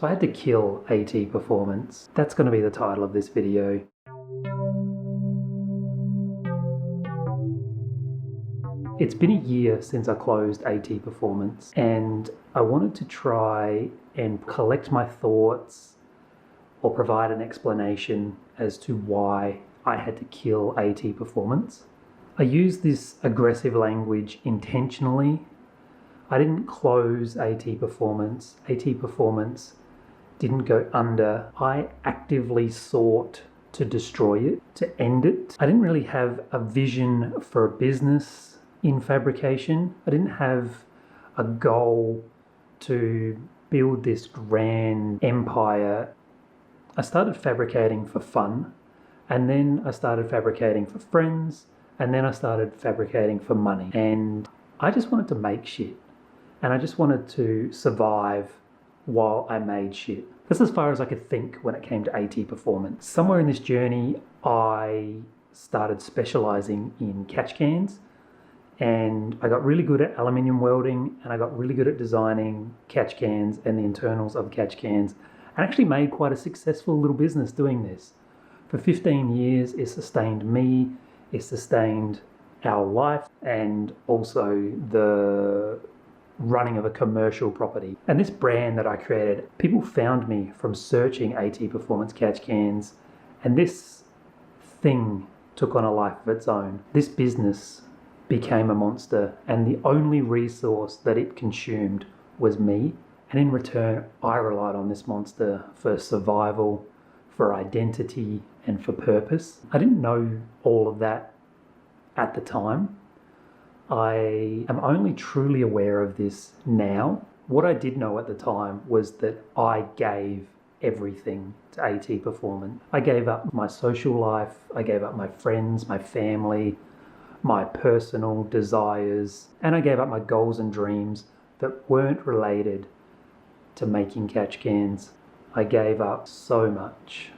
So I had to kill AT Performance. That's going to be the title of this video. It's been a year since I closed AT Performance, and I wanted to try and collect my thoughts or provide an explanation as to why I had to kill AT Performance. I used this aggressive language intentionally. I didn't close AT Performance. AT Performance didn't go under. I actively sought to destroy it, to end it. I didn't really have a vision for a business in fabrication. I didn't have a goal to build this grand empire. I started fabricating for fun, and then I started fabricating for friends, and then I started fabricating for money. And I just wanted to make shit, and I just wanted to survive while I made shit. That's as far as I could think when it came to AT Performance. Somewhere in this journey, I started specializing in catch cans, and I got really good at aluminium welding, and I got really good at designing catch cans and the internals of catch cans, and actually made quite a successful little business doing this. For 15 years, it sustained me, it sustained our life, and also the running of a commercial property. And this brand that I created, people found me from searching AT Performance catch cans, and this thing took on a life of its own. This business became a monster, and the only resource that it consumed was me. And in return, I relied on this monster for survival, for identity, and for purpose. I didn't know all of that at the time. I am only truly aware of this now. What I did know at the time was that I gave everything to AT Performance. I gave up my social life, I gave up my friends, my family, my personal desires, and I gave up my goals and dreams that weren't related to making catch cans. I gave up so much.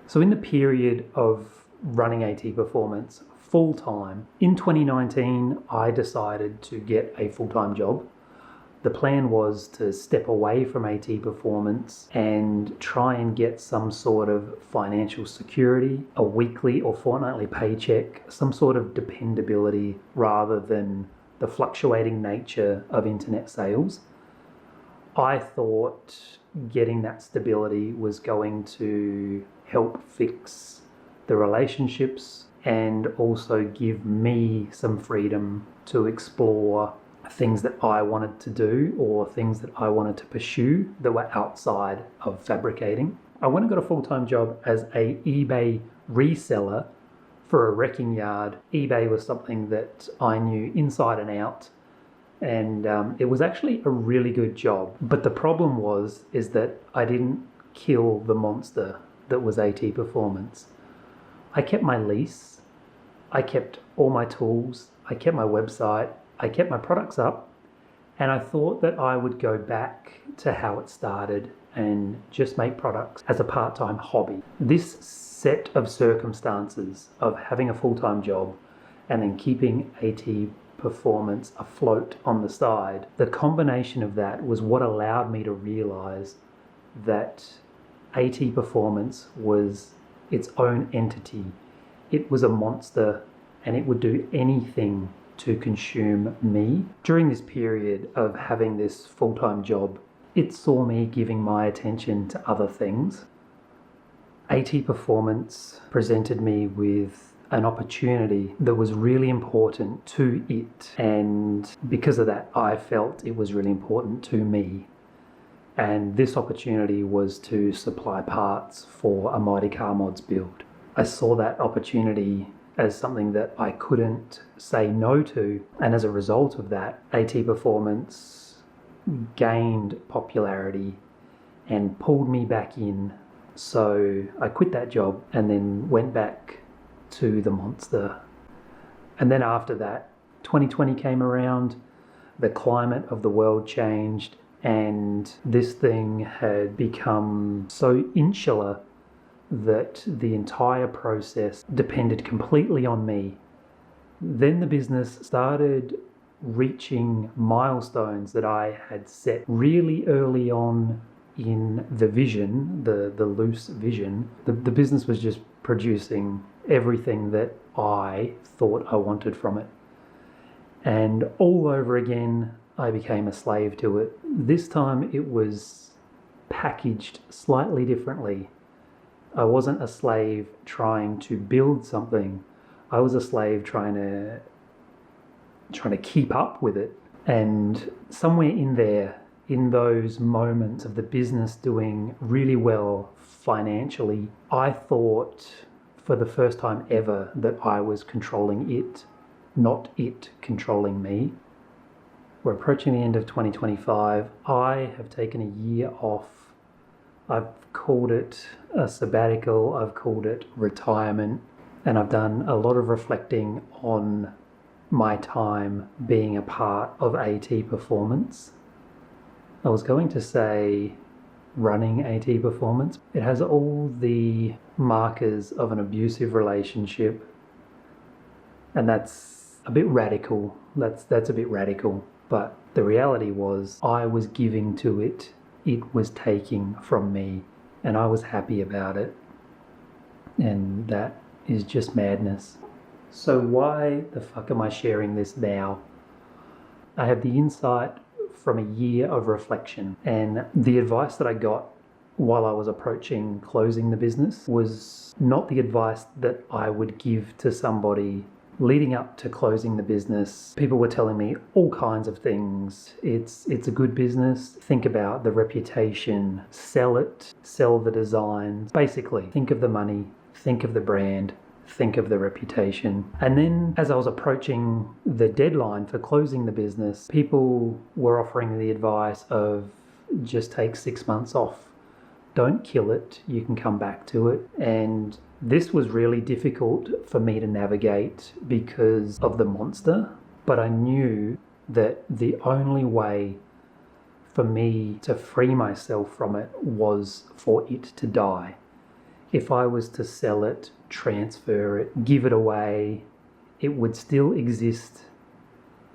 So in the period of running AT Performance full-time, in 2019, I decided to get a full-time job. The plan was to step away from AT Performance and try and get some sort of financial security, a weekly or fortnightly paycheck, some sort of dependability rather than the fluctuating nature of internet sales. I thought getting that stability was going to help fix the relationships and also give me some freedom to explore things that I wanted to do or things that I wanted to pursue that were outside of fabricating. I went and got a full-time job as a eBay reseller for a wrecking yard. eBay was something that I knew inside and out, and it was actually a really good job. But the problem is that I didn't kill the monster that was AT Performance. I kept my lease, I kept all my tools, I kept my website, I kept my products up, and I thought that I would go back to how it started and just make products as a part-time hobby. This set of circumstances of having a full-time job and then keeping AT Performance afloat on the side, the combination of that was what allowed me to realize that AT Performance was its own entity. It was a monster, and it would do anything to consume me. During this period of having this full-time job, it saw me giving my attention to other things. AT Performance presented me with an opportunity that was really important to it, and because of that, I felt it was really important to me. And this opportunity was to supply parts for a Mighty Car Mods build. I saw that opportunity as something that I couldn't say no to, and as a result of that, AT Performance gained popularity and pulled me back in. So I quit that job and then went back to the monster. And then after that, 2020 came around, the climate of the world changed, and this thing had become so insular that the entire process depended completely on me. Then the business started reaching milestones that I had set really early on in the vision, the loose vision. The business was just producing everything that I thought I wanted from it. And all over again, I became a slave to it. This time it was packaged slightly differently. I wasn't a slave trying to build something. I was a slave trying to keep up with it. And somewhere in there, in those moments of the business doing really well financially, I thought for the first time ever that I was controlling it, not it controlling me. We're approaching the end of 2025. I have taken a year off. I've called it a sabbatical, I've called it retirement, and I've done a lot of reflecting on my time being a part of AT Performance. I was going to say running AT Performance. It has all the markers of an abusive relationship, and that's a bit radical. That's a bit radical, but the reality was I was giving to it. It was taking from me, and I was happy about it. And that is just madness. So why the fuck am I sharing this now? I have the insight from a year of reflection, and the advice that I got while I was approaching closing the business was not the advice that I would give to somebody leading up to closing the business. People were telling me all kinds of things. It's a good business. Think about the reputation, sell it, sell the designs. Basically, think of the money, think of the brand, think of the reputation. And then as I was approaching the deadline for closing the business, people were offering the advice of just take 6 months off. Don't kill it. You can come back to it. And this was really difficult for me to navigate because of the monster, but I knew that the only way for me to free myself from it was for it to die. If I was to sell it, transfer it, give it away, it would still exist,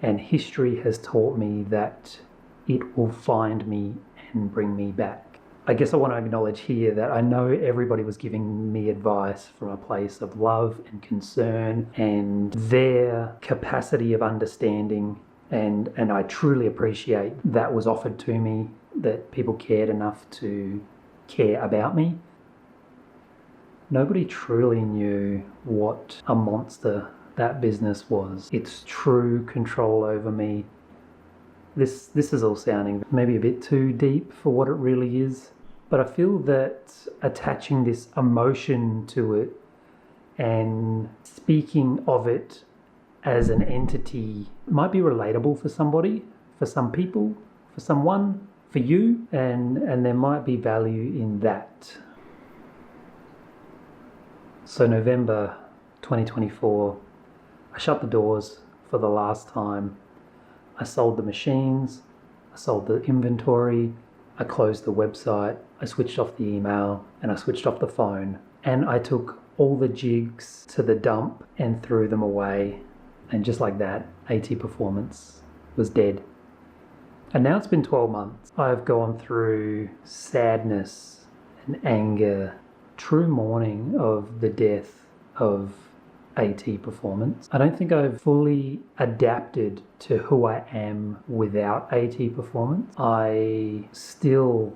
and history has taught me that it will find me and bring me back. I guess I want to acknowledge here that I know everybody was giving me advice from a place of love and concern and their capacity of understanding, and I truly appreciate that was offered to me, that people cared enough to care about me. Nobody truly knew what a monster that business was. Its true control over me. This is all sounding maybe a bit too deep for what it really is. But I feel that attaching this emotion to it and speaking of it as an entity might be relatable for somebody, for some people, for someone, for you, and there might be value in that. So November 2024, I shut the doors for the last time. I sold the machines, I sold the inventory, I closed the website, I switched off the email, and I switched off the phone. And I took all the jigs to the dump and threw them away. And just like that, AT Performance was dead. And now it's been 12 months. I've gone through sadness and anger, true mourning of the death of AT Performance. I don't think I've fully adapted to who I am without AT Performance. I still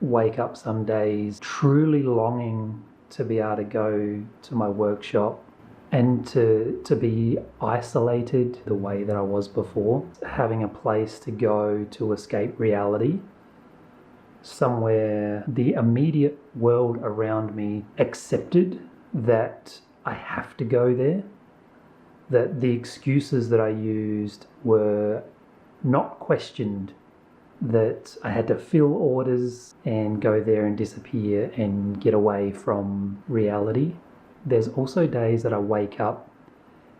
wake up some days truly longing to be able to go to my workshop and to be isolated the way that I was before, having a place to go to escape reality, somewhere the immediate world around me accepted that I have to go there, that the excuses that I used were not questioned, that I had to fill orders and go there and disappear and get away from reality. There's also days that I wake up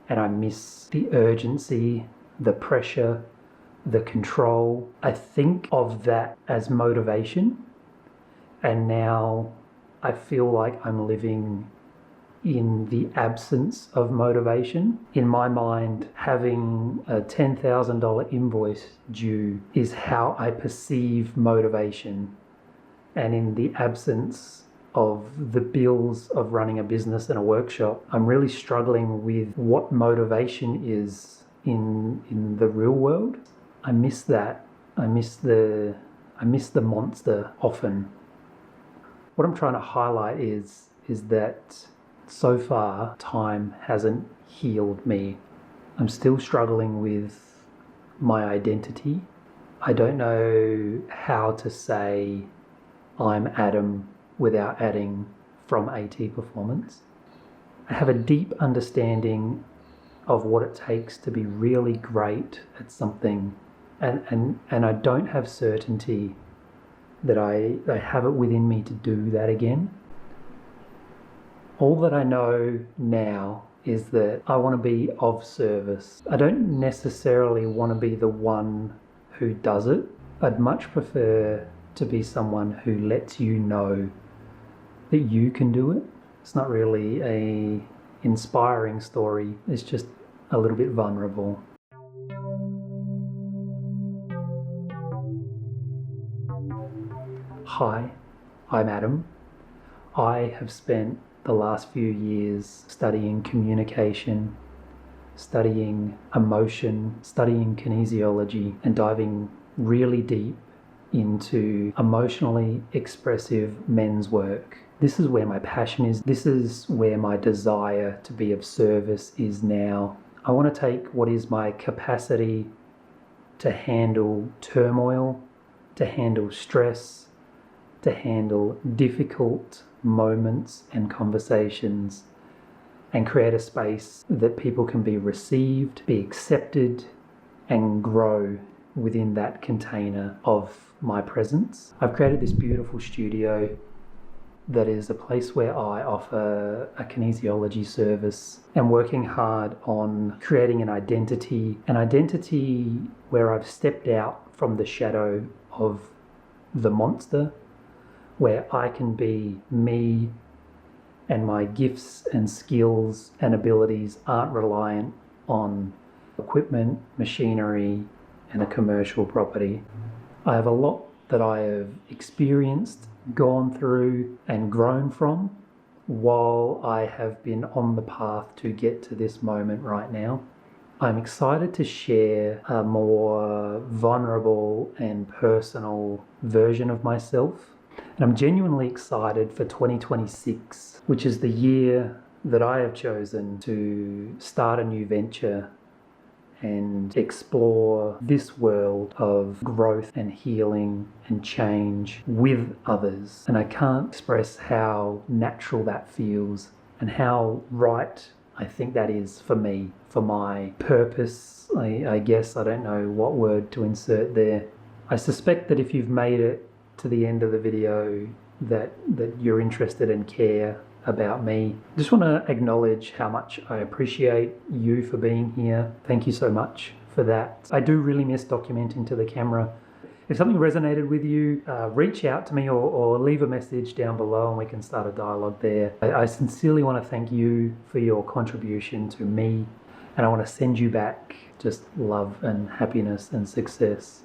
and I miss the urgency, the pressure, the control. I think of that as motivation, and now I feel like I'm living in the absence of motivation. In my mind, having a $10,000 invoice due is how I perceive motivation. And in the absence of the bills of running a business and a workshop, I'm really struggling with what motivation is in the real world. I miss that. I miss the monster often. What I'm trying to highlight is that so far time hasn't healed me. I'm still struggling with my identity. I don't know how to say I'm Adam without adding from AT Performance. I have a deep understanding of what it takes to be really great at something, and I don't have certainty that I have it within me to do that again. All that I know now is that I want to be of service. I don't necessarily want to be the one who does it. I'd much prefer to be someone who lets you know that you can do it. It's not really an inspiring story. It's just a little bit vulnerable. Hi, I'm Adam. I have spent the last few years studying communication, studying emotion, studying kinesiology, and diving really deep into emotionally expressive men's work. This is where my passion is. This is where my desire to be of service is now. I want to take what is my capacity to handle turmoil, to handle stress, to handle difficult moments and conversations, and create a space that people can be received, be accepted, and grow within that container of my presence. I've created this beautiful studio that is a place where I offer a kinesiology service and working hard on creating an identity where I've stepped out from the shadow of the monster, where I can be me and my gifts and skills and abilities aren't reliant on equipment, machinery, and a commercial property. I have a lot that I have experienced, gone through, and grown from while I have been on the path to get to this moment right now. I'm excited to share a more vulnerable and personal version of myself. And I'm genuinely excited for 2026, which is the year that I have chosen to start a new venture and explore this world of growth and healing and change with others. And I can't express how natural that feels and how right I think that is for me, for my purpose. I guess I don't know what word to insert there. I suspect that if you've made it to the end of the video that you're interested and care about me. I just want to acknowledge how much I appreciate you for being here. Thank you so much for that. I do really miss documenting to the camera. If something resonated with you, reach out to me or leave a message down below and we can start a dialogue there. I sincerely want to thank you for your contribution to me, and I want to send you back just love and happiness and success.